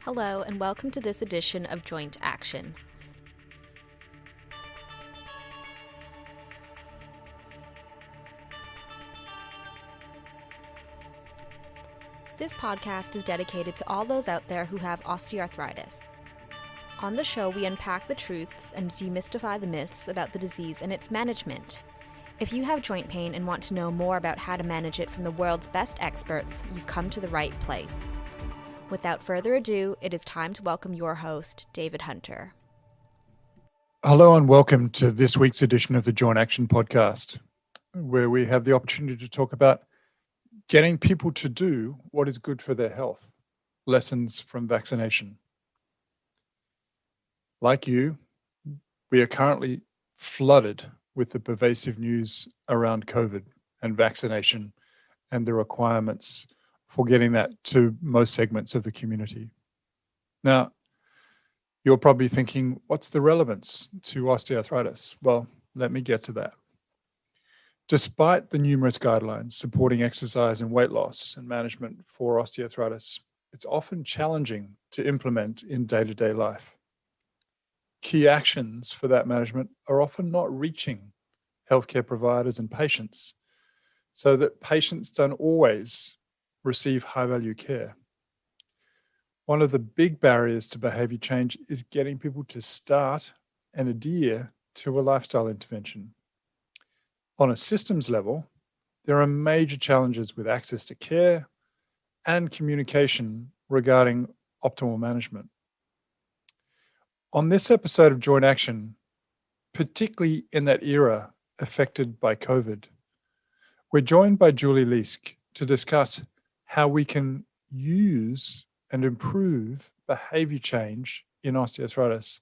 Hello, and welcome to this edition of Joint Action. This podcast is dedicated to all those out there who have osteoarthritis. On the show, we unpack the truths and demystify the myths about the disease and its management. If you have joint pain and want to know more about how to manage it from the world's best experts, you've come to the right place. Without further ado, it is time to welcome your host, David Hunter. Hello and welcome to this week's edition of the Joint Action podcast, where we have the opportunity to talk about getting people to do what is good for their health, lessons from vaccination. Like you, we are currently flooded with the pervasive news around COVID and vaccination and the requirements for getting that to most segments of the community. Now, you're probably thinking, what's the relevance to osteoarthritis? Well, let me get to that. Despite the numerous guidelines supporting exercise and weight loss and management for osteoarthritis, it's often challenging to implement in day-to-day life. Key actions for that management are often not reaching healthcare providers and patients, so that patients don't always receive high-value care. One of the big barriers to behavior change is getting people to start and adhere to a lifestyle intervention. On a systems level, there are major challenges with access to care and communication regarding optimal management. On this episode of Joint Action, particularly in that era affected by COVID, we're joined by Julie Leask to discuss how we can use and improve behavior change in osteoarthritis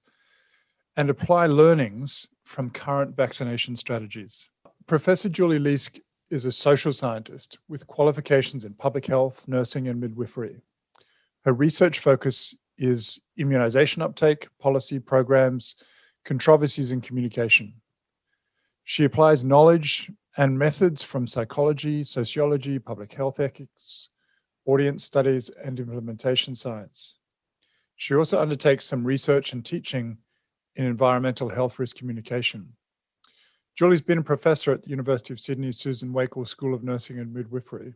and apply learnings from current vaccination strategies. Professor Julie Leask is a social scientist with qualifications in public health, nursing, and midwifery. Her research focus is immunisation uptake, policy programs, controversies, and communication. She applies knowledge and methods from psychology, sociology, public health ethics, audience studies, and implementation science. She also undertakes some research and teaching in environmental health risk communication. Julie's been a professor at the University of Sydney's Susan Wakil School of Nursing and Midwifery.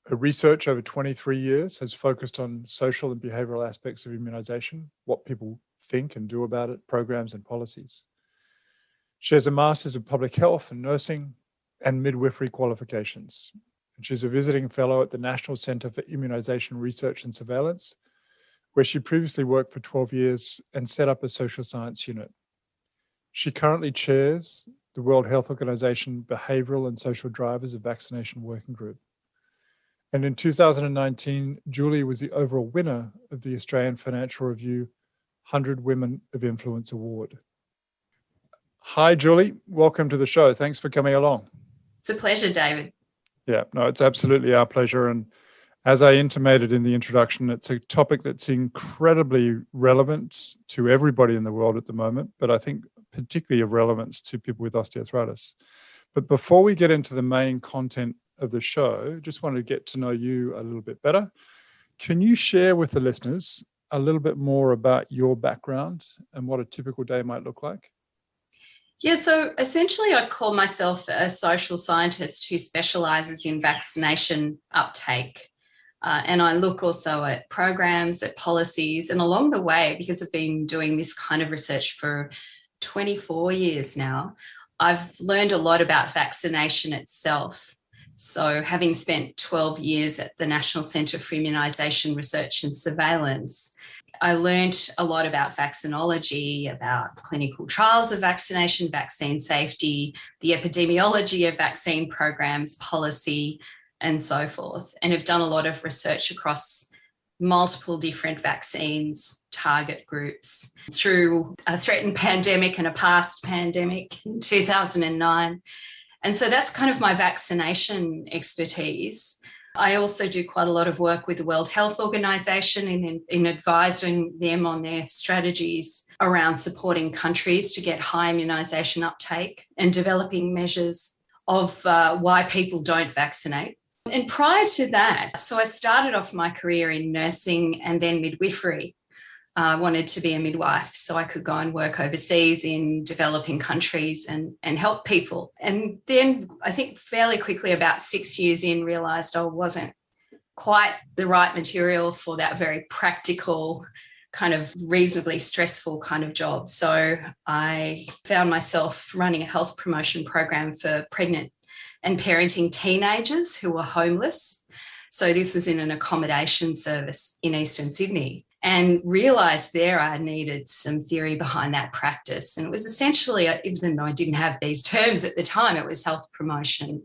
Her research over 23 years has focused on social and behavioural aspects of immunisation, what people think and do about it, programs and policies. She has a Master's in Public Health and Nursing and Midwifery qualifications. And she's a visiting fellow at the National Centre for Immunisation Research and Surveillance, where she previously worked for 12 years and set up a social science unit. She currently chairs the World Health Organization Behavioural and Social Drivers of Vaccination Working Group. And in 2019, Julie was the overall winner of the Australian Financial Review 100 Women of Influence Award. Hi, Julie. Welcome to the show. Thanks for coming along. It's a pleasure, David. Yeah, no, it's absolutely our pleasure. And as I intimated in the introduction, it's a topic that's incredibly relevant to everybody in the world at the moment, but I think particularly of relevance to people with osteoarthritis. But before we get into the main content of the show, just wanted to get to know you a little bit better. Can you share with the listeners a little bit more about your background and what a typical day might look like? Yeah, so essentially I call myself a social scientist who specialises in vaccination uptake. And I look also at programs, at policies, and along the way, because I've been doing this kind of research for 24 years now, I've learned a lot about vaccination itself. So having spent 12 years at the National Centre for Immunisation Research and Surveillance, I learned a lot about vaccinology, about clinical trials of vaccination, vaccine safety, the epidemiology of vaccine programs, policy, and so forth. And have done a lot of research across multiple different vaccines, target groups, through a threatened pandemic and a past pandemic in 2009. And so that's kind of my vaccination expertise. I also do quite a lot of work with the World Health Organization in advising them on their strategies around supporting countries to get high immunisation uptake and developing measures of why people don't vaccinate. And prior to that, so I started off my career in nursing and then midwifery. I wanted to be a midwife so I could go and work overseas in developing countries and help people. And then I think fairly quickly, about 6 years in, realised I wasn't quite the right material for that very practical, kind of reasonably stressful kind of job. So I found myself running a health promotion program for pregnant and parenting teenagers who were homeless. So this was in an accommodation service in Eastern Sydney, and realised there I needed some theory behind that practice. And it was essentially, even though I didn't have these terms at the time, it was health promotion.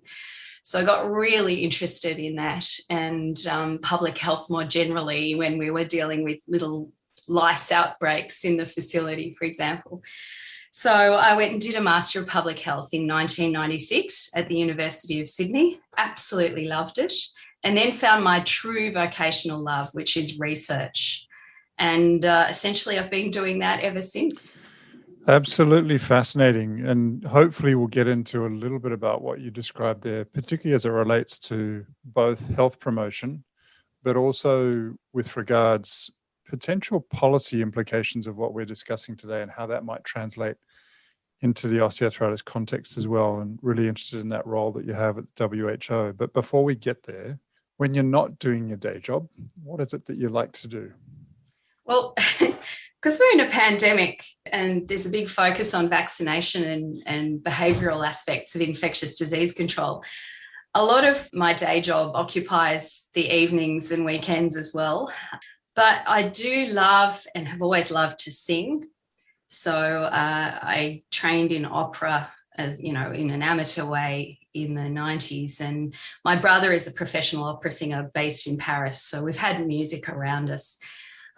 So I got really interested in that and public health more generally when we were dealing with little lice outbreaks in the facility, for example. So I went and did a Master of Public Health in 1996 at the University of Sydney. Absolutely loved it. And then found my true vocational love, which is research. And essentially I've been doing that ever since. Absolutely fascinating. And hopefully we'll get into a little bit about what you described there, particularly as it relates to both health promotion, but also with regards potential policy implications of what we're discussing today and how that might translate into the osteoarthritis context as well. And really interested in that role that you have at the WHO. But before we get there, when you're not doing your day job, what is it that you like to do? Well, because we're in a pandemic and there's a big focus on vaccination and behavioural aspects of infectious disease control, a lot of my day job occupies the evenings and weekends as well. But I do love and have always loved to sing. So I trained in opera, as you know, in an amateur way in the 90s. And my brother is a professional opera singer based in Paris. So we've had music around us.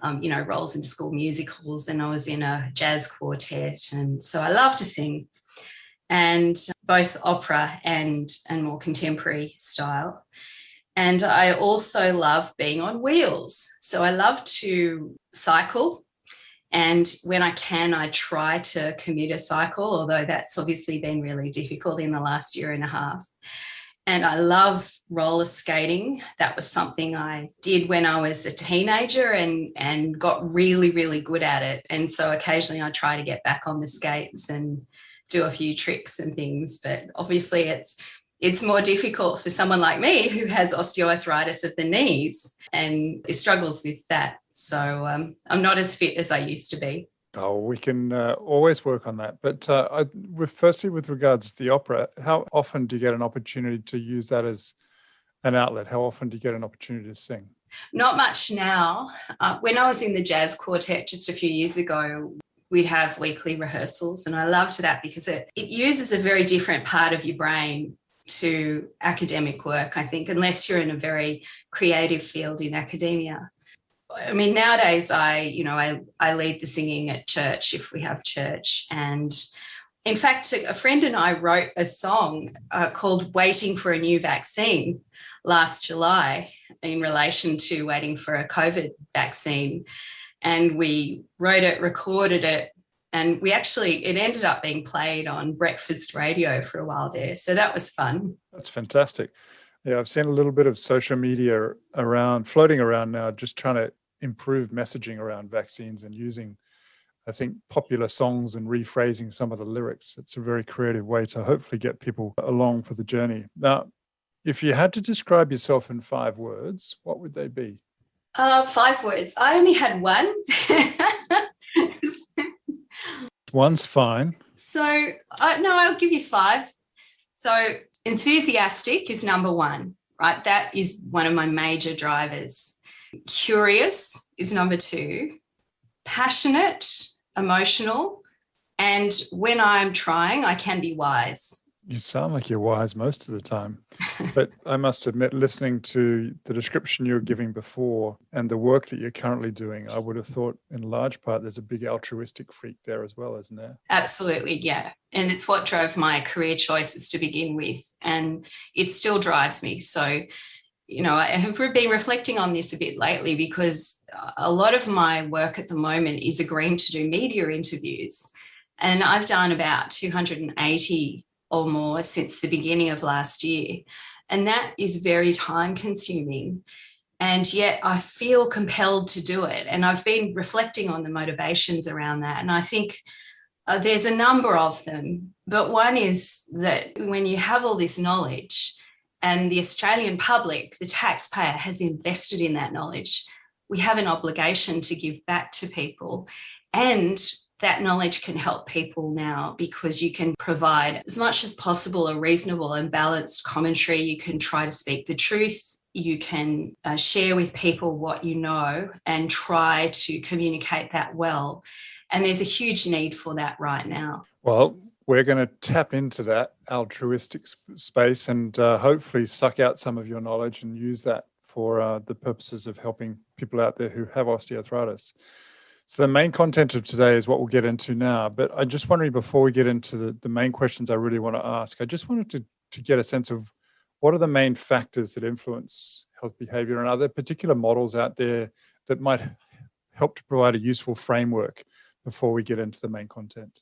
Roles into school musicals, and I was in a jazz quartet. And so I love to sing, and both opera and more contemporary style. And I also love being on wheels. So I love to cycle. And when I can, I try to commuter cycle, although that's obviously been really difficult in the last year and a half. And I love roller skating. That was something I did when I was a teenager and got really, really good at it. And so occasionally I try to get back on the skates and do a few tricks and things. But obviously it's more difficult for someone like me who has osteoarthritis of the knees and struggles with that. So I'm not as fit as I used to be. Oh, we can always work on that. But firstly, with regards to the opera, how often do you get an opportunity to use that as an outlet? How often do you get an opportunity to sing? Not much now. When I was in the jazz quartet just a few years ago, we'd have weekly rehearsals, and I loved that because it uses a very different part of your brain to academic work, I think, unless you're in a very creative field in academia. I mean, nowadays I lead the singing at church if we have church. And in fact, a friend and I wrote a song called Waiting for a New Vaccine last July in relation to waiting for a COVID vaccine. And we wrote it, recorded it, and it ended up being played on breakfast radio for a while there. So that was fun. That's fantastic. Yeah, I've seen a little bit of social media floating around now, just trying to improve messaging around vaccines and using, I think, popular songs and rephrasing some of the lyrics. It's a very creative way to hopefully get people along for the journey. Now, if you had to describe yourself in 5 words, what would they be? 5 words. I only had one. One's fine. So, I'll give you 5. So enthusiastic is number 1, right? That is one of my major drivers. Curious is number 2. Passionate, emotional, and when I'm trying, I can be wise. You sound like you're wise most of the time. But I must admit, listening to the description you were giving before and the work that you're currently doing, I would have thought in large part there's a big altruistic freak there as well, isn't there? Absolutely, yeah. And it's what drove my career choices to begin with. And it still drives me. So, I have been reflecting on this a bit lately because a lot of my work at the moment is agreeing to do media interviews. And I've done about 280 or more since the beginning of last year. And that is very time consuming. And yet I feel compelled to do it. And I've been reflecting on the motivations around that. And I think there's a number of them. But one is that when you have all this knowledge and the Australian public, the taxpayer, has invested in that knowledge, we have an obligation to give back to people. And that knowledge can help people now because you can provide as much as possible a reasonable and balanced commentary. You can try to speak the truth. You can share with people what you know and try to communicate that well. And there's a huge need for that right now. Well, we're going to tap into that altruistic space and hopefully suck out some of your knowledge and use that for the purposes of helping people out there who have osteoarthritis. So the main content of today is what we'll get into now. But I'm just wondering, before we get into the main questions I really want to ask, I just wanted to get a sense of what are the main factors that influence health behavior, and are there particular models out there that might help to provide a useful framework before we get into the main content?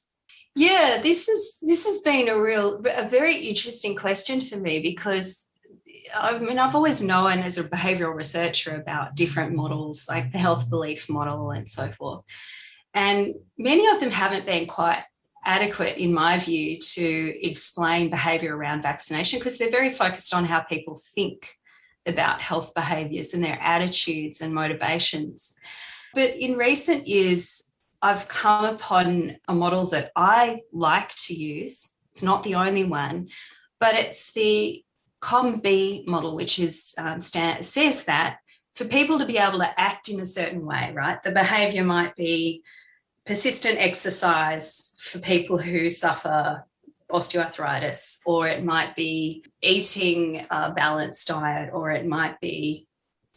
Yeah, this has been a very interesting question for me, because I've always known as a behavioural researcher about different models, like the health belief model and so forth. And many of them haven't been quite adequate, in my view, to explain behaviour around vaccination, because they're very focused on how people think about health behaviours and their attitudes and motivations. But in recent years, I've come upon a model that I like to use. It's not the only one, but it's the COM-B model, which is says that for people to be able to act in a certain way, right? The behaviour might be persistent exercise for people who suffer osteoarthritis, or it might be eating a balanced diet, or it might be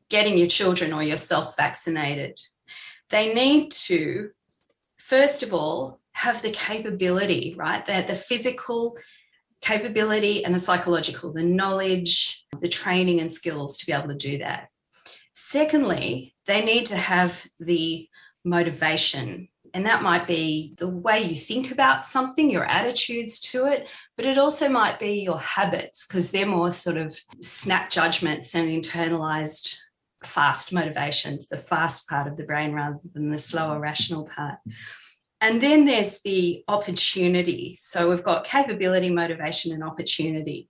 getting your children or yourself vaccinated. They need to, first of all, have the capability, right? They have the physical capability and the psychological, the knowledge, the training and skills to be able to do that. Secondly, they need to have the motivation. And that might be the way you think about something, your attitudes to it, but it also might be your habits, because they're more sort of snap judgments and internalized fast motivations, the fast part of the brain rather than the slower rational part. And then there's the opportunity. So we've got capability, motivation, and opportunity.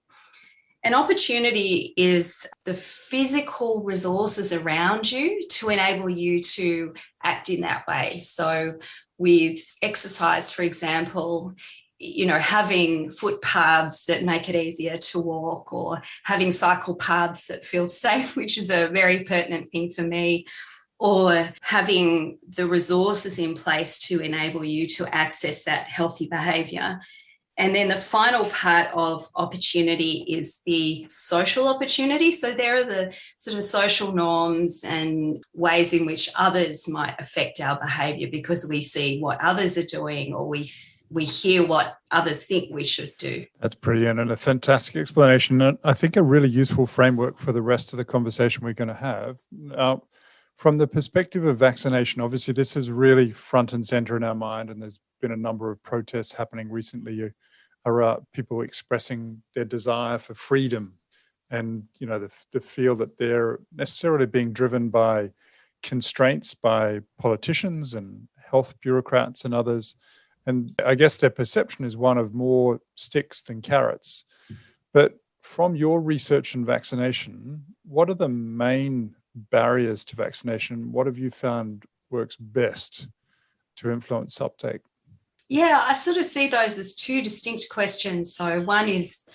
And opportunity is the physical resources around you to enable you to act in that way. So with exercise, for example, having footpaths that make it easier to walk, or having cycle paths that feel safe, which is a very pertinent thing for me, or having the resources in place to enable you to access that healthy behaviour. And then the final part of opportunity is the social opportunity. So there are the sort of social norms and ways in which others might affect our behaviour, because we see what others are doing, or we hear what others think we should do. That's brilliant, and a fantastic explanation. And I think a really useful framework for the rest of the conversation we're going to have. Now, from the perspective of vaccination, obviously this is really front and center in our mind, and there's been a number of protests happening recently around people expressing their desire for freedom, and the feel that they're necessarily being driven by constraints by politicians and health bureaucrats and others. And I guess their perception is one of more sticks than carrots. But from your research in vaccination, what are the main barriers to vaccination? What have you found works best to influence uptake? Yeah, I sort of see those as two distinct questions. So one is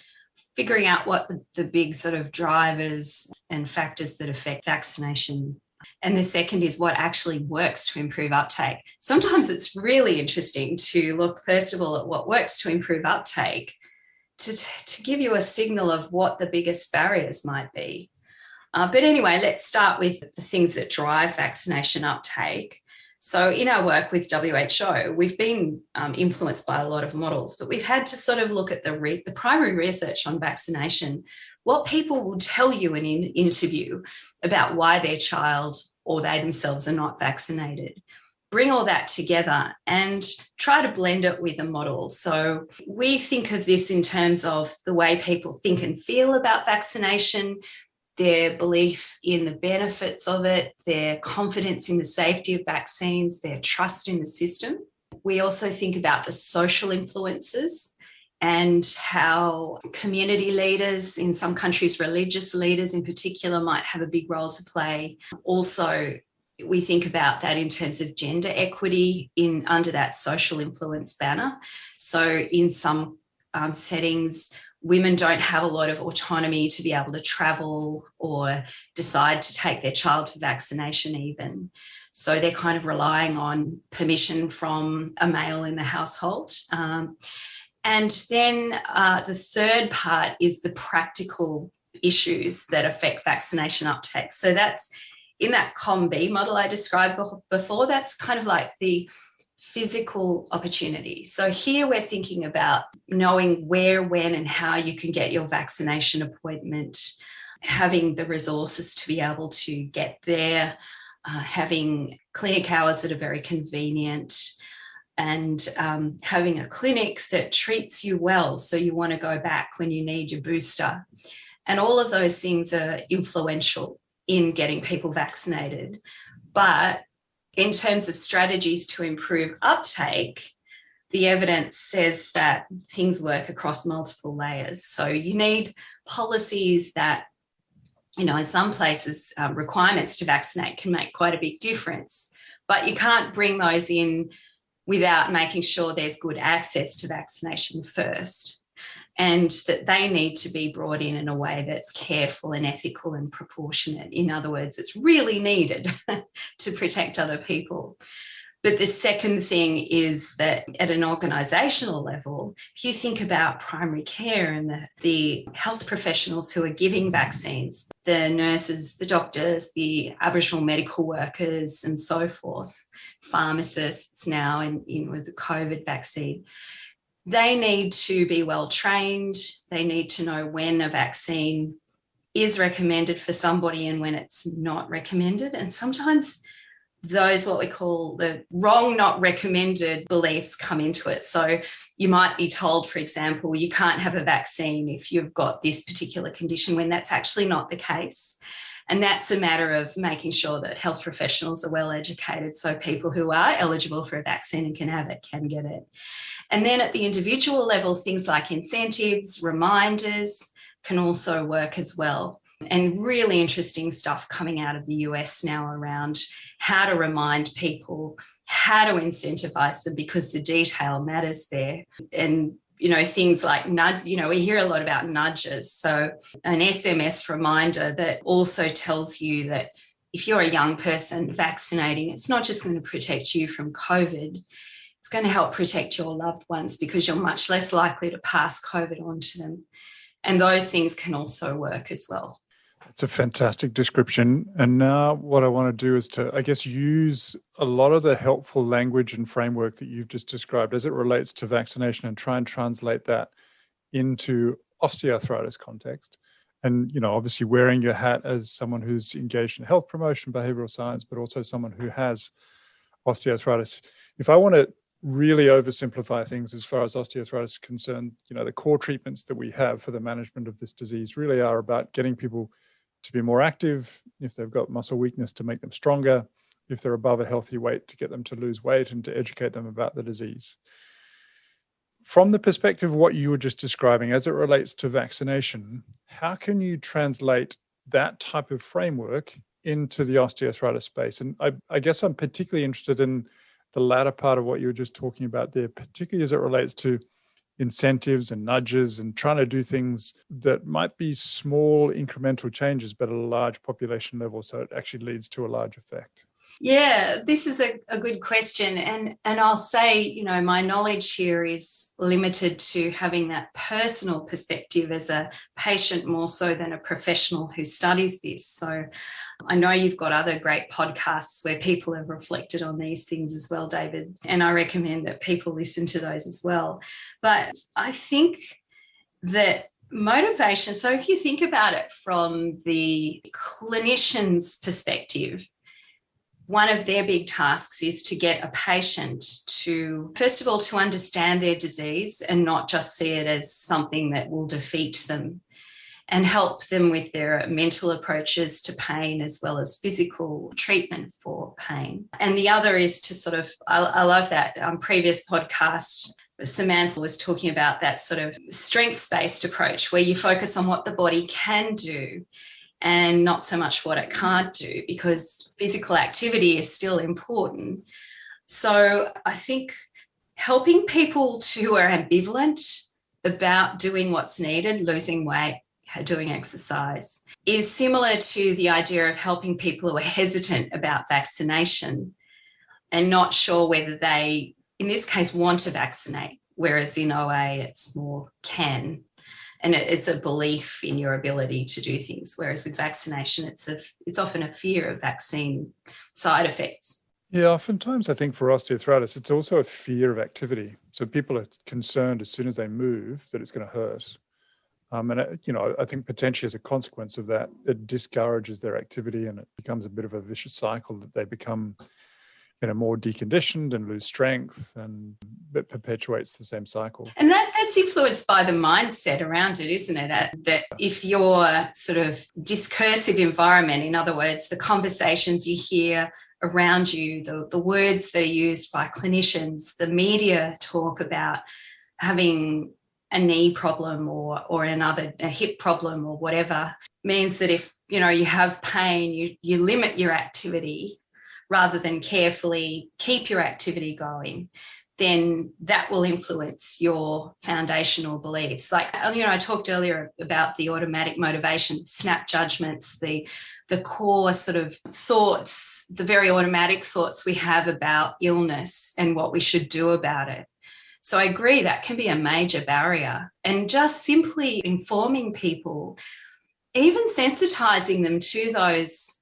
figuring out what the big sort of drivers and factors that affect vaccination. And the second is what actually works to improve uptake. Sometimes it's really interesting to look, first of all, at what works to improve uptake to give you a signal of what the biggest barriers might be. But anyway, let's start with the things that drive vaccination uptake. So in our work with WHO, we've been influenced by a lot of models, but we've had to sort of look at the primary research on vaccination, what people will tell you in an interview about why their child or they themselves are not vaccinated. bring all that together and try to blend it with a model. So we think of this in terms of the way people think and feel about vaccination, their belief in the benefits of it, their confidence in the safety of vaccines, their trust in the system. We also think about the social influences and how community leaders, in some countries, religious leaders in particular, might have a big role to play. Also, we think about that in terms of gender equity under that social influence banner. So in some settings, women don't have a lot of autonomy to be able to travel or decide to take their child for vaccination even. So they're kind of relying on permission from a male in the household. And then the third part is the practical issues that affect vaccination uptake. So that's in that COM-B model I described before, that's kind of like the physical opportunity. So here we're thinking about knowing where, when, and how you can get your vaccination appointment, having the resources to be able to get there, having clinic hours that are very convenient, and having a clinic that treats you well, so you want to go back when you need your booster. And all of those things are influential in getting people vaccinated. But in terms of strategies to improve uptake, the evidence says that things work across multiple layers. So you need policies that, in some places, requirements to vaccinate can make quite a big difference, but you can't bring those in without making sure there's good access to vaccination first, and that they need to be brought in a way that's careful and ethical and proportionate. In other words, it's really needed to protect other people. But the second thing is that at an organisational level, if you think about primary care and the health professionals who are giving vaccines, the nurses, the doctors, the Aboriginal medical workers and so forth, pharmacists now with the COVID vaccine, they need to be well trained. They need to know when a vaccine is recommended for somebody and when it's not recommended. And sometimes those, what we call the wrong, not recommended beliefs come into it. So you might be told, for example, you can't have a vaccine if you've got this particular condition, when that's actually not the case. And that's a matter of making sure that health professionals are well educated, so people who are eligible for a vaccine and can have it can get it. And then at the individual level, things like incentives, reminders can also work as well. And really interesting stuff coming out of the US now around how to remind people, how to incentivize them, because the detail matters there. And things like nudge, we hear a lot about nudges. So an SMS reminder that also tells you that if you're a young person, vaccinating, it's not just going to protect you from COVID, it's going to help protect your loved ones, because you're much less likely to pass COVID on to them. And those things can also work as well. It's a fantastic description. And now what I want to do is to, use a lot of the helpful language and framework that you've just described as it relates to vaccination and try and translate that into osteoarthritis context. And, obviously wearing your hat as someone who's engaged in health promotion, behavioral science, but also someone who has osteoarthritis. If I want to really oversimplify things as far as osteoarthritis is concerned, the core treatments that we have for the management of this disease really are about getting people to be more active, if they've got muscle weakness, to make them stronger, if they're above a healthy weight, to get them to lose weight and to educate them about the disease. From the perspective of what you were just describing as it relates to vaccination, how can you translate that type of framework into the osteoarthritis space? And I guess I'm particularly interested in the latter part of what you were just talking about there, particularly as it relates to incentives and nudges and trying to do things that might be small incremental changes, but at a large population level, so it actually leads to a large effect. Yeah, this is a good question. And I'll say, my knowledge here is limited to having that personal perspective as a patient more so than a professional who studies this. So I know you've got other great podcasts where people have reflected on these things as well, David, and I recommend that people listen to those as well. But I think that motivation, so if you think about it from the clinician's perspective, one of their big tasks is to get a patient to, first of all, to understand their disease and not just see it as something that will defeat them, and help them with their mental approaches to pain as well as physical treatment for pain. And the other is to sort of, I love that previous podcast, Samantha was talking about that sort of strengths-based approach where you focus on what the body can do and not so much what it can't do, because physical activity is still important. So I think helping people who are ambivalent about doing what's needed, losing weight, doing exercise, is similar to the idea of helping people who are hesitant about vaccination and not sure whether they, in this case, want to vaccinate, whereas in OA it's more can. And it's a belief in your ability to do things, whereas with vaccination, it's often a fear of vaccine side effects. Yeah, oftentimes I think for osteoarthritis, it's also a fear of activity. So people are concerned as soon as they move that it's going to hurt. I think potentially as a consequence of that, it discourages their activity and it becomes a bit of a vicious cycle that they become more deconditioned and lose strength, and it perpetuates the same cycle. And that's influenced by the mindset around it, isn't it? That if your sort of discursive environment, in other words, the conversations you hear around you, the words that are used by clinicians, the media talk about having a knee problem or a hip problem or whatever, means that if, you have pain, you limit your activity rather than carefully keep your activity going, then that will influence your foundational beliefs. Like, I talked earlier about the automatic motivation, snap judgments, the core sort of thoughts, the very automatic thoughts we have about illness and what we should do about it. So I agree that can be a major barrier. And just simply informing people, even sensitizing them to those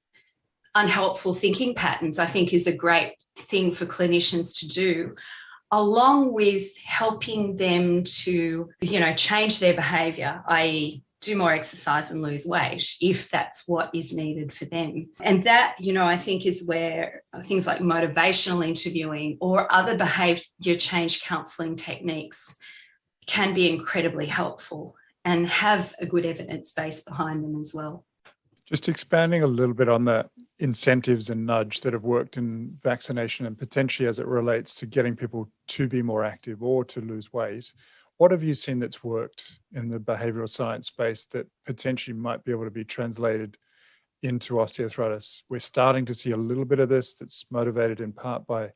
unhelpful thinking patterns, I think is a great thing for clinicians to do, along with helping them to, change their behaviour, i.e. do more exercise and lose weight if that's what is needed for them. And that, I think is where things like motivational interviewing or other behaviour change counselling techniques can be incredibly helpful and have a good evidence base behind them as well. Just expanding a little bit on the incentives and nudge that have worked in vaccination and potentially as it relates to getting people to be more active or to lose weight, what have you seen that's worked in the behavioural science space that potentially might be able to be translated into osteoarthritis? We're starting to see a little bit of this that's motivated in part by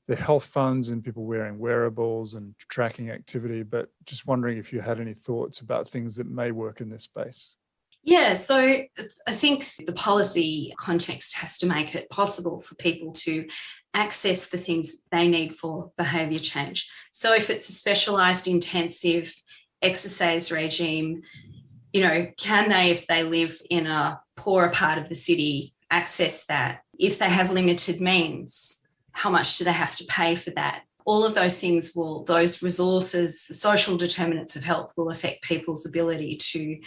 the health funds and people wearing wearables and tracking activity, but just wondering if you had any thoughts about things that may work in this space. Yeah, so I think the policy context has to make it possible for people to access the things they need for behaviour change. So if it's a specialised intensive exercise regime, can they, if they live in a poorer part of the city, access that? If they have limited means, how much do they have to pay for that? All of those things those resources, the social determinants of health will affect people's ability to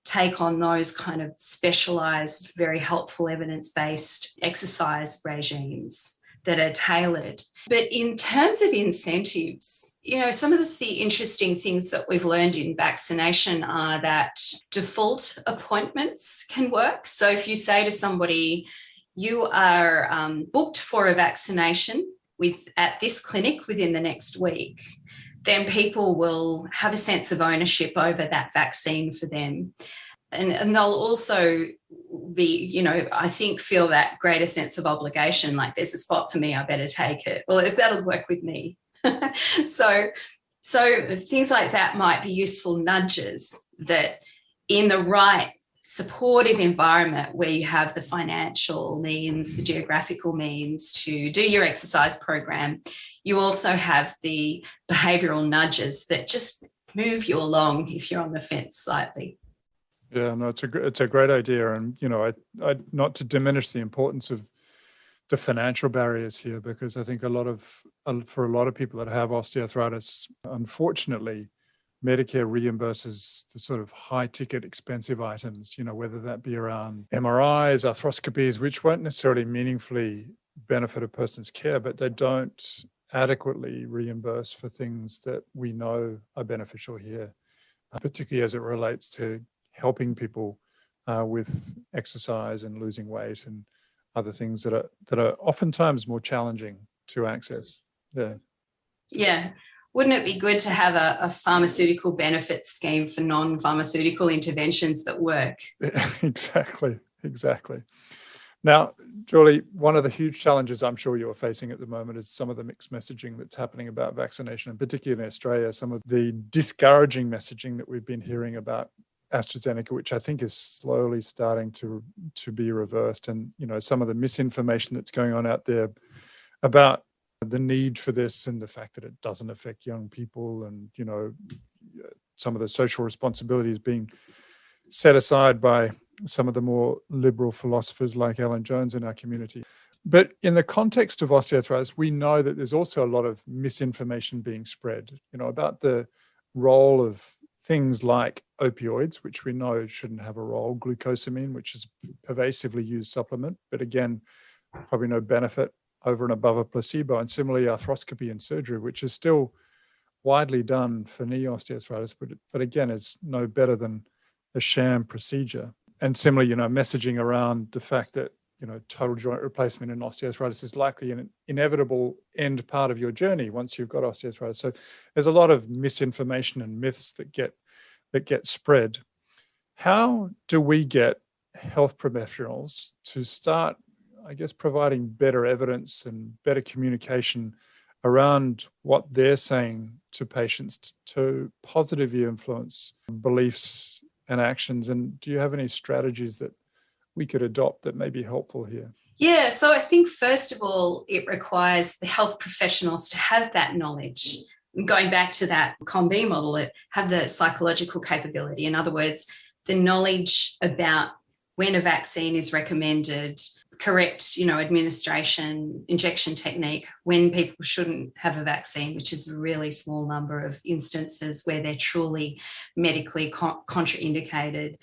take on those kind of specialised, very helpful evidence-based exercise regimes that are tailored. But in terms of incentives, some of the interesting things that we've learned in vaccination are that default appointments can work. So if you say to somebody, you are booked for a vaccination at this clinic within the next week, then people will have a sense of ownership over that vaccine for them. And they'll also be, I think, feel that greater sense of obligation, like there's a spot for me, I better take it. Well, that'll work with me. So things like that might be useful nudges that in the right supportive environment where you have the financial means, the geographical means to do your exercise program, you also have the behavioural nudges that just move you along if you're on the fence slightly. Yeah, no, it's a great idea. And, I not to diminish the importance of the financial barriers here, because I think for a lot of people that have osteoarthritis, unfortunately, Medicare reimburses the sort of high ticket expensive items, whether that be around MRIs, arthroscopies, which won't necessarily meaningfully benefit a person's care, but they don't adequately reimburse for things that we know are beneficial here, particularly as it relates to helping people with exercise and losing weight and other things that are oftentimes more challenging to access. Yeah. Wouldn't it be good to have a pharmaceutical benefit scheme for non-pharmaceutical interventions that work? Exactly. Now, Julie, one of the huge challenges I'm sure you're facing at the moment is some of the mixed messaging that's happening about vaccination, and particularly in Australia, some of the discouraging messaging that we've been hearing about AstraZeneca, which I think is slowly starting to be reversed, and some of the misinformation that's going on out there about the need for this and the fact that it doesn't affect young people, and some of the social responsibilities being set aside by some of the more liberal philosophers like Alan Jones in our community. But in the context of osteoarthritis, we know that there's also a lot of misinformation being spread, about the role of things like opioids, which we know shouldn't have a role, glucosamine, which is a pervasively used supplement, but again, probably no benefit over and above a placebo, and similarly arthroscopy and surgery, which is still widely done for knee osteoarthritis, but again, it's no better than a sham procedure. And similarly, messaging around the fact that, total joint replacement in osteoarthritis is likely an inevitable end part of your journey once you've got osteoarthritis. So there's a lot of misinformation and myths that get spread. How do we get health professionals to start, I guess, providing better evidence and better communication around what they're saying to patients to positively influence beliefs and actions? And do you have any strategies that we could adopt that may be helpful here? Yeah, so I think first of all, it requires the health professionals to have that knowledge. Going back to that COM-B model, have the psychological capability. In other words, the knowledge about when a vaccine is recommended, correct, administration, injection technique, when people shouldn't have a vaccine, which is a really small number of instances where they're truly medically contraindicated.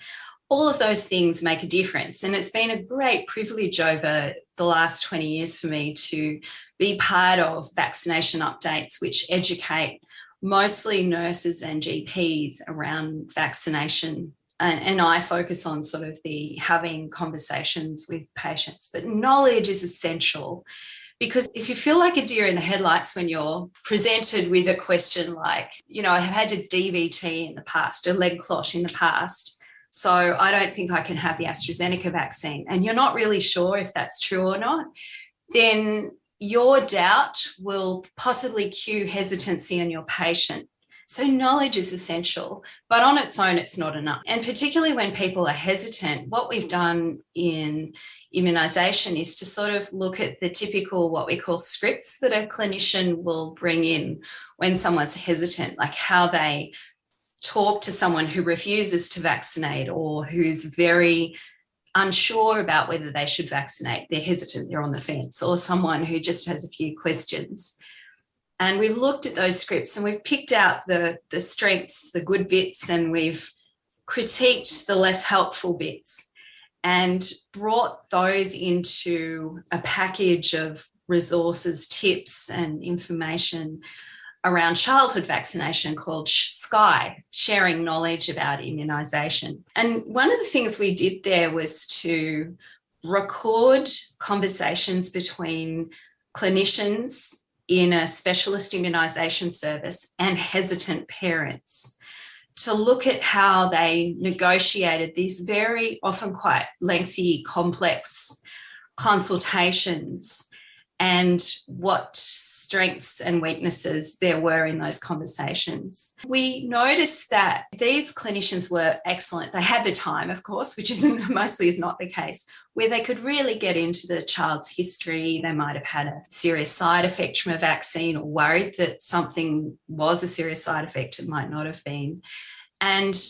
All of those things make a difference. And it's been a great privilege over the last 20 years for me to be part of vaccination updates, which educate mostly nurses and GPs around vaccination. And I focus on sort of the having conversations with patients. But knowledge is essential, because if you feel like a deer in the headlights when you're presented with a question like, I have had a DVT in the past, a leg clot in the past, so I don't think I can have the AstraZeneca vaccine, and you're not really sure if that's true or not, then your doubt will possibly cue hesitancy in your patient. So knowledge is essential, but on its own, it's not enough. And particularly when people are hesitant, what we've done in immunisation is to sort of look at the typical, what we call scripts that a clinician will bring in when someone's hesitant, like how they talk to someone who refuses to vaccinate or who's very unsure about whether they should vaccinate. They're hesitant, they're on the fence, or someone who just has a few questions. And we've looked at those scripts and we've picked out the strengths, the good bits, and we've critiqued the less helpful bits and brought those into a package of resources, tips and information around childhood vaccination called SKY, Sharing Knowledge About Immunisation. And one of the things we did there was to record conversations between clinicians in a specialist immunisation service and hesitant parents to look at how they negotiated these very often quite lengthy, complex consultations and what strengths and weaknesses there were in those conversations. We noticed that these clinicians were excellent. They had the time, of course, which mostly is not the case, where they could really get into the child's history. They might have had a serious side effect from a vaccine or worried that something was a serious side effect. It might not have been. And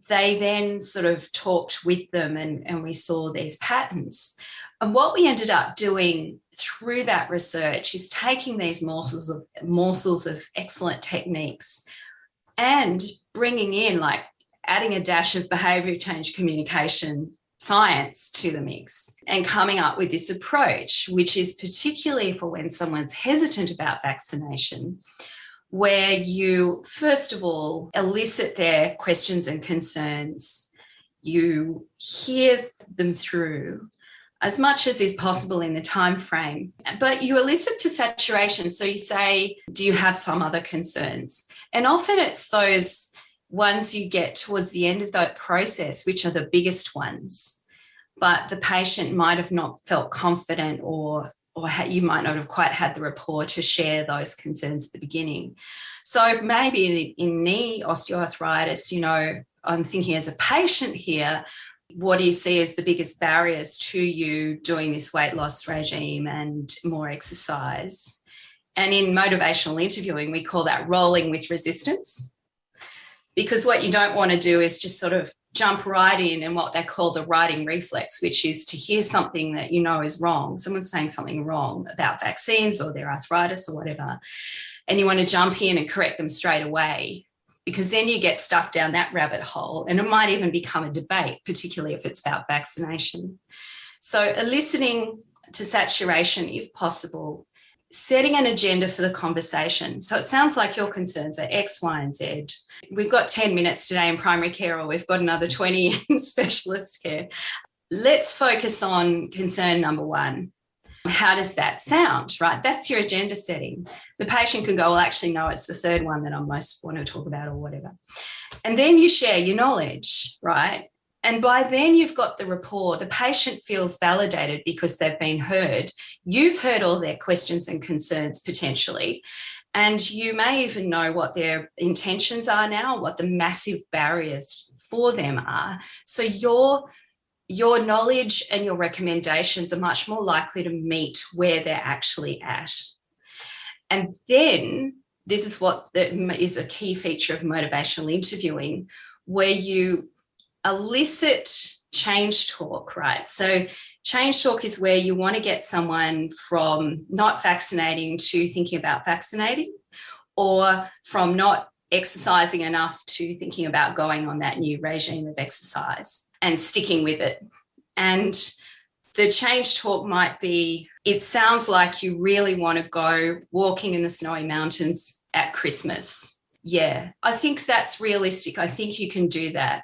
they then sort of talked with them and we saw these patterns. And what we ended up doing through that research is taking these morsels of excellent techniques and bringing in, like adding a dash of behaviour change communication science to the mix and coming up with this approach, which is particularly for when someone's hesitant about vaccination, where you, first of all, elicit their questions and concerns. You hear them through as much as is possible in the time frame, but you elicit to saturation. So you say, do you have some other concerns? And often it's those ones you get towards the end of that process, which are the biggest ones, but the patient might have not felt confident or you might not have quite had the rapport to share those concerns at the beginning. So maybe in knee osteoarthritis, you know, I'm thinking as a patient here, what do you see as the biggest barriers to you doing this weight loss regime and more exercise? And in motivational interviewing, we call that rolling with resistance, because what you don't want to do is just sort of jump right in and what they call the righting reflex, which is to hear something that you know is wrong. Someone's saying something wrong about vaccines or their arthritis or whatever, and you want to jump in and correct them straight away, because then you get stuck down that rabbit hole and it might even become a debate, particularly if it's about vaccination. So eliciting to saturation, if possible, setting an agenda for the conversation. So it sounds like your concerns are X, Y, and Z. We've got 10 minutes today in primary care, or we've got another 20 in specialist care. Let's focus on concern number one. How does that sound, right? That's your agenda setting. The patient can go, well, actually, no, it's the third one that I most want to talk about or whatever. And then you share your knowledge, right? And by then you've got the rapport. The patient feels validated because they've been heard. You've heard all their questions and concerns potentially, and you may even know what their intentions are now, what the massive barriers for them are. So your knowledge and your recommendations are much more likely to meet where they're actually at. And then this is what is a key feature of motivational interviewing, where you elicit change talk, right? So change talk is where you want to get someone from not vaccinating to thinking about vaccinating, or from not exercising enough to thinking about going on that new regime of exercise and sticking with it. And the change talk might be, it sounds like you really want to go walking in the snowy mountains at Christmas. Yeah, I think that's realistic. I think you can do that.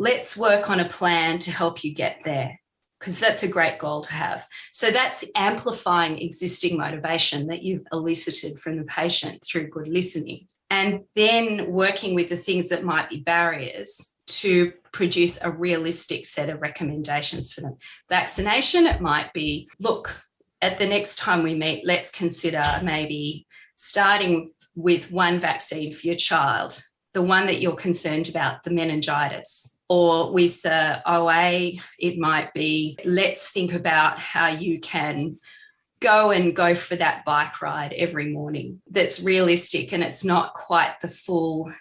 Let's work on a plan to help you get there, because that's a great goal to have. So that's amplifying existing motivation that you've elicited from the patient through good listening, and then working with the things that might be barriers to produce a realistic set of recommendations for them. Vaccination, it might be, look, at the next time we meet, let's consider maybe starting with one vaccine for your child, the one that you're concerned about, the meningitis. Or with the OA, it might be, let's think about how you can go for that bike ride every morning. That's realistic, and it's not quite the full,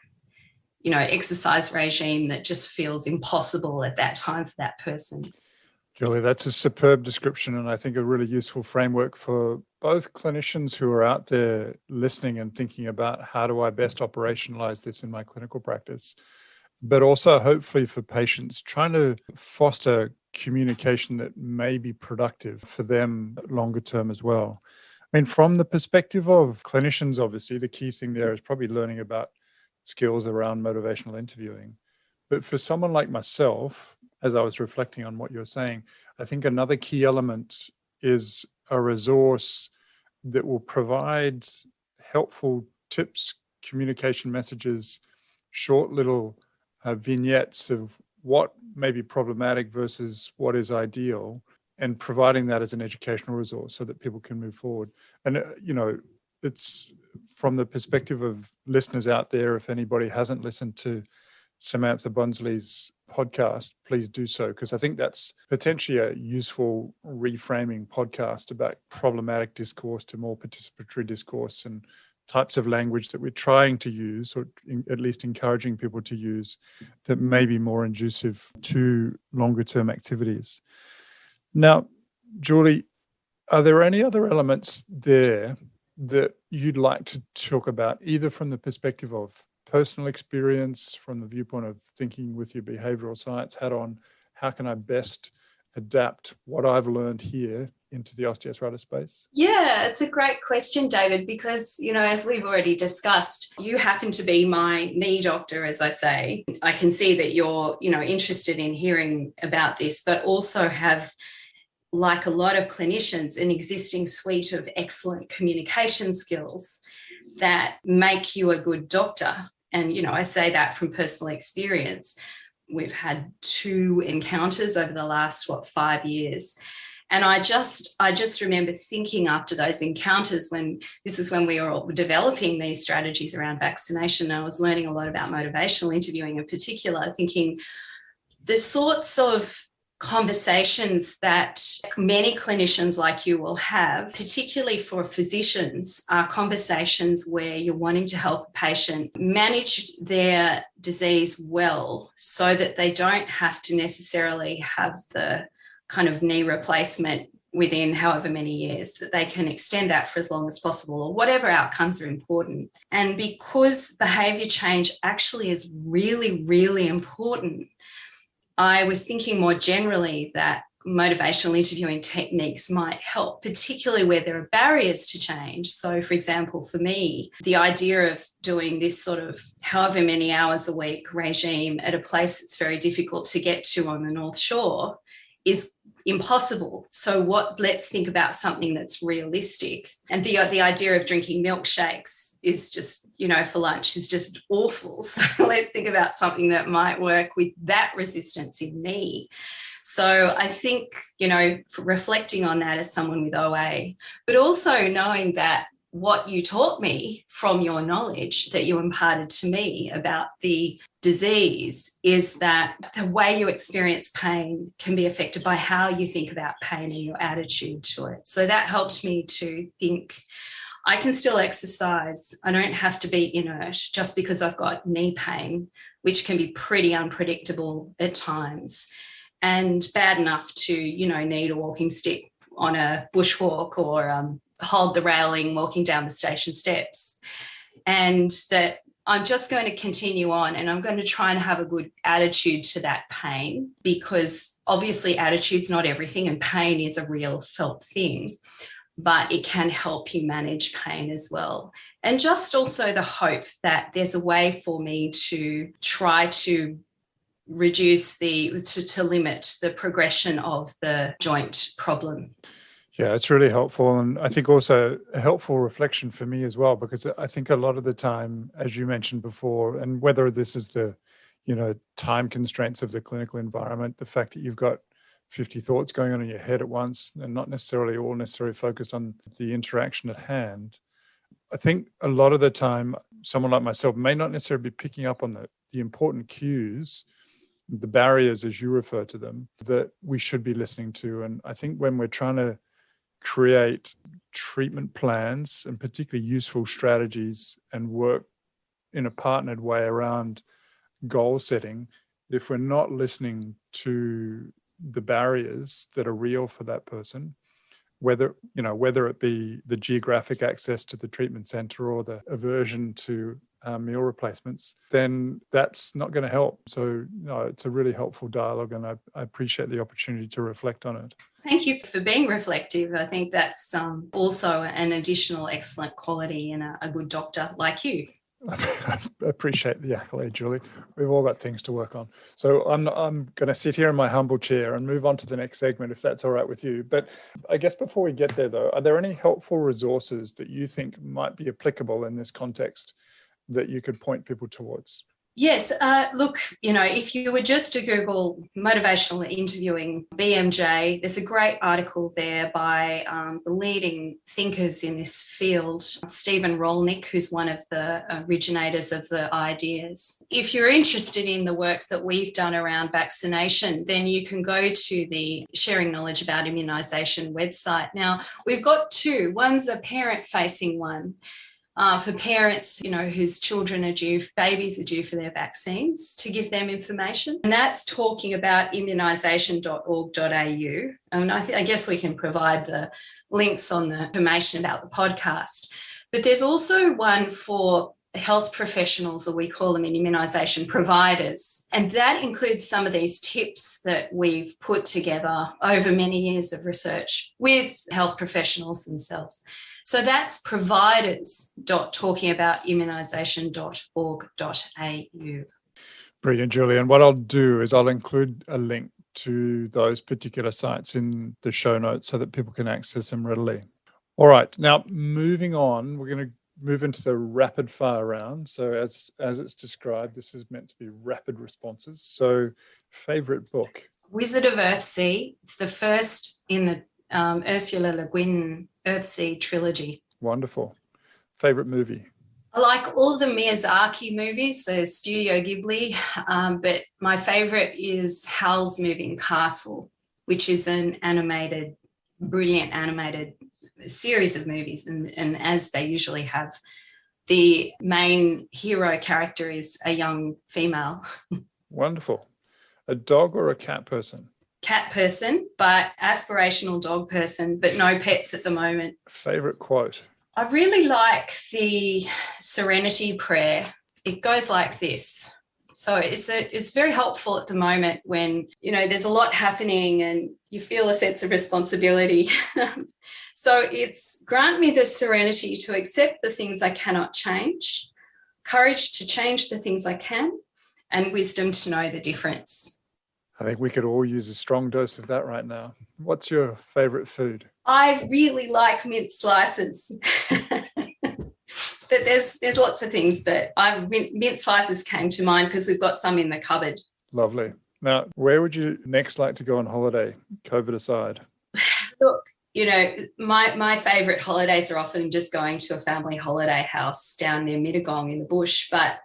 exercise regime that just feels impossible at that time for that person. Julie, that's a superb description, and I think a really useful framework for both clinicians who are out there listening and thinking about how do I best operationalize this in my clinical practice, but also hopefully for patients trying to foster communication that may be productive for them longer term as well. I mean, from the perspective of clinicians, obviously, the key thing there is probably learning about skills around motivational interviewing. But for someone like myself, as I was reflecting on what you're saying, I think another key element is a resource that will provide helpful tips, communication messages, short little vignettes of what may be problematic versus what is ideal, and providing that as an educational resource so that people can move forward. And, it's from the perspective of listeners out there, if anybody hasn't listened to Samantha Bunsley's podcast, please do so, because I think that's potentially a useful reframing podcast about problematic discourse to more participatory discourse and types of language that we're trying to use, or at least encouraging people to use, that may be more conducive to longer term activities. Now, Julie, are there any other elements there that you'd like to talk about, either from the perspective of personal experience, from the viewpoint of thinking with your behavioral science hat on, how can I best adapt what I've learned here into the osteoarthritis space? Yeah, it's a great question, David, because, as we've already discussed, you happen to be my knee doctor, as I say. I can see that you're, interested in hearing about this, but also have, like a lot of clinicians, an existing suite of excellent communication skills that make you a good doctor. And, I say that from personal experience. We've had 2 encounters over the last, 5 years. And I just remember thinking after those encounters, when we were all developing these strategies around vaccination, and I was learning a lot about motivational interviewing in particular, thinking the sorts of conversations that many clinicians like you will have, particularly for physicians, are conversations where you're wanting to help a patient manage their disease well so that they don't have to necessarily have the kind of knee replacement within however many years, that they can extend that for as long as possible, or whatever outcomes are important. And because behaviour change actually is really, really important, I was thinking more generally that motivational interviewing techniques might help, particularly where there are barriers to change. So, for example, for me, the idea of doing this sort of however many hours a week regime at a place that's very difficult to get to on the North Shore is impossible. So let's think about something that's realistic. And the idea of drinking milkshakes is just, for lunch is just awful. So let's think about something that might work with that resistance in me. So I think, reflecting on that as someone with OA, but also knowing that what you taught me from your knowledge that you imparted to me about the disease is that the way you experience pain can be affected by how you think about pain and your attitude to it. So that helped me to think I can still exercise. I don't have to be inert just because I've got knee pain, which can be pretty unpredictable at times and bad enough to, need a walking stick on a bushwalk or hold the railing walking down the station steps. And that I'm just going to continue on, and I'm going to try and have a good attitude to that pain, because obviously attitude's not everything and pain is a real felt thing, but it can help you manage pain as well. And just also the hope that there's a way for me to try to reduce to limit the progression of the joint problem. Yeah, it's really helpful. And I think also a helpful reflection for me as well, because I think a lot of the time, as you mentioned before, and whether this is the, time constraints of the clinical environment, the fact that you've got 50 thoughts going on in your head at once and not necessarily all necessarily focused on the interaction at hand. I think a lot of the time, someone like myself may not necessarily be picking up on the important cues, the barriers, as you refer to them, that we should be listening to. And I think when we're trying to create treatment plans and particularly useful strategies and work in a partnered way around goal setting, if we're not listening to the barriers that are real for that person, whether it be the geographic access to the treatment center or the aversion to meal replacements, then that's not going to help. So it's a really helpful dialogue, and I appreciate the opportunity to reflect on it. Thank you for being reflective. I think that's also an additional excellent quality in a good doctor like you. I appreciate the accolade, Julie. We've all got things to work on. So I'm going to sit here in my humble chair and move on to the next segment, if that's all right with you. But I guess before we get there, though, are there any helpful resources that you think might be applicable in this context that you could point people towards? Yes. Look, if you were just to Google motivational interviewing BMJ, there's a great article there by the leading thinkers in this field, Stephen Rolnick, who's one of the originators of the ideas. If you're interested in the work that we've done around vaccination, then you can go to the Sharing Knowledge About Immunisation website. Now, we've got 2. One's a parent-facing one, for parents, whose children babies are due for their vaccines, to give them information. And that's talking about immunisation.org.au. And I guess we can provide the links on the information about the podcast. But there's also one for health professionals, or we call them immunisation providers. And that includes some of these tips that we've put together over many years of research with health professionals themselves. So that's providers.talkingaboutimmunisation.org.au. Brilliant, Julie. And what I'll do is I'll include a link to those particular sites in the show notes so that people can access them readily. All right, now moving on, we're going to move into the rapid fire round. So as it's described, this is meant to be rapid responses. So favorite book? Wizard of Earthsea. It's the first in the Ursula Le Guin Earthsea trilogy. Wonderful. Favorite movie? I like all the Miyazaki movies, so Studio Ghibli, but my favourite is Howl's Moving Castle, which is an brilliant animated series of movies. And as they usually have, the main hero character is a young female. Wonderful. A dog or a cat person? Cat person, but aspirational dog person, but no pets at the moment. Favorite quote? I really like the Serenity Prayer. It goes like this. So it's very helpful at the moment when, there's a lot happening and you feel a sense of responsibility. So it's grant me the serenity to accept the things I cannot change, courage to change the things I can, and wisdom to know the difference. I think we could all use a strong dose of that right now. What's your favorite food? I really like mint slices. But there's lots of things, but mint slices came to mind because we've got some in the cupboard. Lovely. Now, where would you next like to go on holiday, COVID aside? Look, my favourite holidays are often just going to a family holiday house down near Mittagong in the bush. But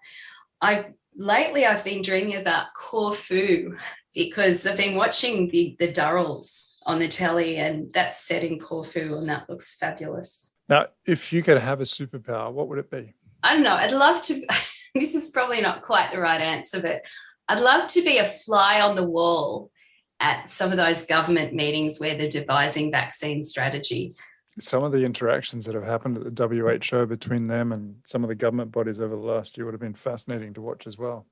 lately I've been dreaming about Corfu because I've been watching the Durrells on the telly, and that's set in Corfu, and that looks fabulous. Now, if you could have a superpower, what would it be? I don't know. I'd love to. This is probably not quite the right answer, but I'd love to be a fly on the wall at some of those government meetings where they're devising vaccine strategy. Some of the interactions that have happened at the WHO between them and some of the government bodies over the last year would have been fascinating to watch as well.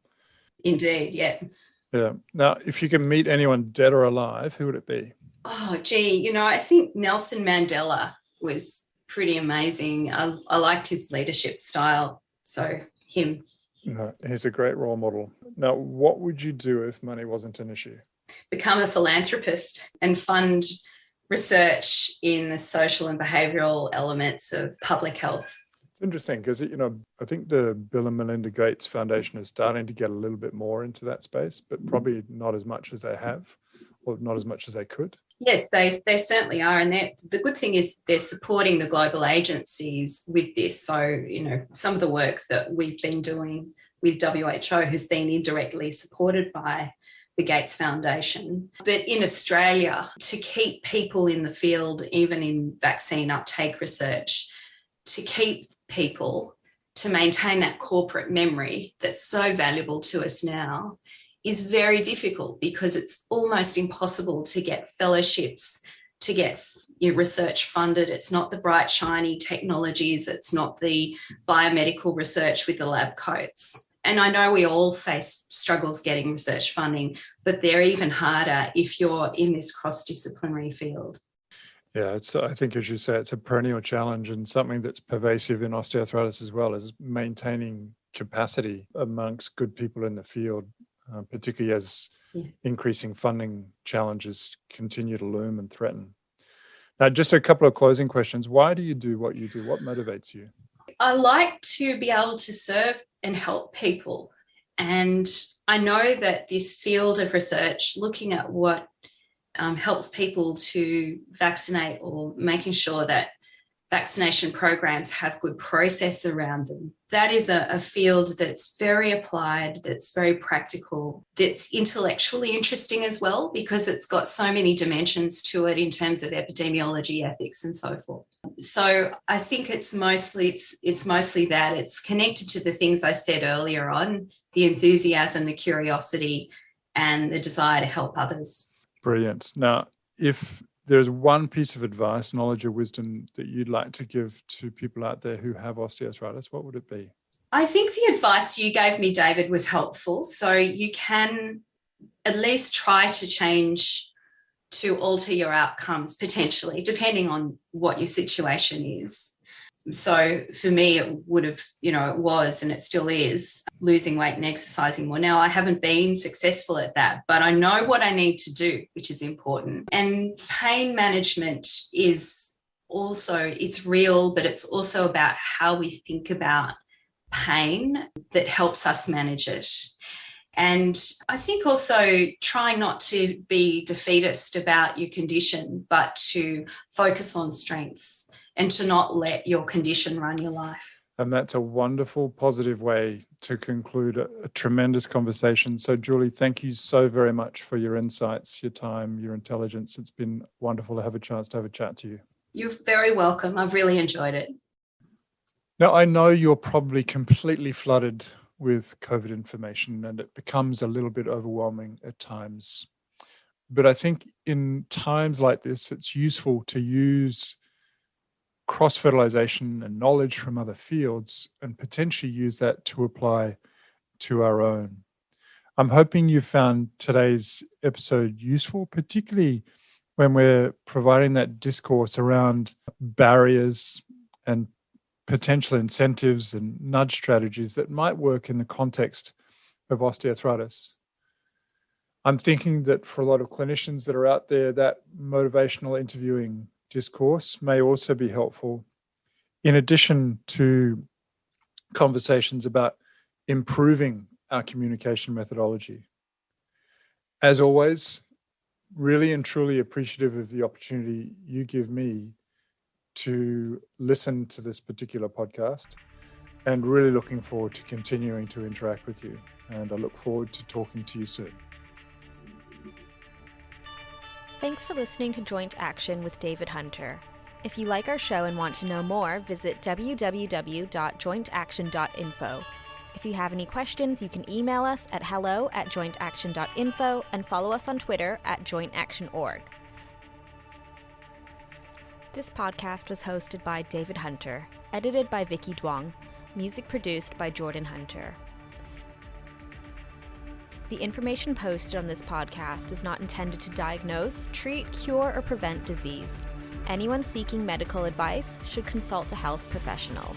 Indeed, yeah. Yeah. Now, if you can meet anyone dead or alive, who would it be? Oh, gee, I think Nelson Mandela was pretty amazing. I liked his leadership style, so him. He's a great role model. Now, what would you do if money wasn't an issue? Become a philanthropist and fund research in the social and behavioural elements of public health. It's interesting because, I think the Bill and Melinda Gates Foundation is starting to get a little bit more into that space, but probably not as much as they have, or not as much as they could. Yes, they certainly are. And the good thing is they're supporting the global agencies with this. So, some of the work that we've been doing with WHO has been indirectly supported by the Gates Foundation. But in Australia, to keep people in the field, even in vaccine uptake research, to keep people, to maintain that corporate memory that's so valuable to us now, is very difficult because it's almost impossible to get fellowships, to get your research funded. It's not the bright, shiny technologies. It's not the biomedical research with the lab coats. And I know we all face struggles getting research funding, but they're even harder if you're in this cross-disciplinary field. Yeah, I think, as you say, it's a perennial challenge, and something that's pervasive in osteoarthritis as well is maintaining capacity amongst good people in the field. Particularly as increasing funding challenges continue to loom and threaten. Now, just a couple of closing questions. Why do you do what you do? What motivates you? I like to be able to serve and help people. And I know that this field of research, looking at what helps people to vaccinate or making sure that vaccination programs have good process around them, that is a field that's very applied, that's very practical, that's intellectually interesting as well, because it's got so many dimensions to it in terms of epidemiology, ethics, and so forth. So I think it's mostly that. It's connected to the things I said earlier on, the enthusiasm, the curiosity, and the desire to help others. Brilliant. Now, if there's one piece of advice, knowledge or wisdom that you'd like to give to people out there who have osteoarthritis, what would it be? I think the advice you gave me, David, was helpful. So you can at least try to change, to alter your outcomes potentially, depending on what your situation is. So for me, it would have, it was, and it still is, losing weight and exercising more. Now, I haven't been successful at that, but I know what I need to do, which is important. And pain management is also, it's real, but it's also about how we think about pain that helps us manage it. And I think also trying not to be defeatist about your condition, but to focus on strengths and to not let your condition run your life. And that's a wonderful, positive way to conclude a tremendous conversation. So, Julie, thank you so very much for your insights, your time, your intelligence. It's been wonderful to have a chance to have a chat to you. You're very welcome. I've really enjoyed it. Now, I know you're probably completely flooded with COVID information and it becomes a little bit overwhelming at times. But I think in times like this, it's useful to use cross-fertilization and knowledge from other fields and potentially use that to apply to our own. I'm hoping you found today's episode useful, particularly when we're providing that discourse around barriers and potential incentives and nudge strategies that might work in the context of osteoarthritis. I'm thinking that for a lot of clinicians that are out there, that motivational interviewing discourse may also be helpful, in addition to conversations about improving our communication methodology. As always, really and truly appreciative of the opportunity you give me to listen to this particular podcast, and really looking forward to continuing to interact with you. And I look forward to talking to you soon. Thanks for listening to Joint Action with David Hunter. If you like our show and want to know more, visit www.jointaction.info. If you have any questions, you can email us at hello@jointaction.info and follow us on Twitter @jointactionorg. This podcast was hosted by David Hunter, edited by Vicky Duong, music produced by Jordan Hunter. The information posted on this podcast is not intended to diagnose, treat, cure, or prevent disease. Anyone seeking medical advice should consult a health professional.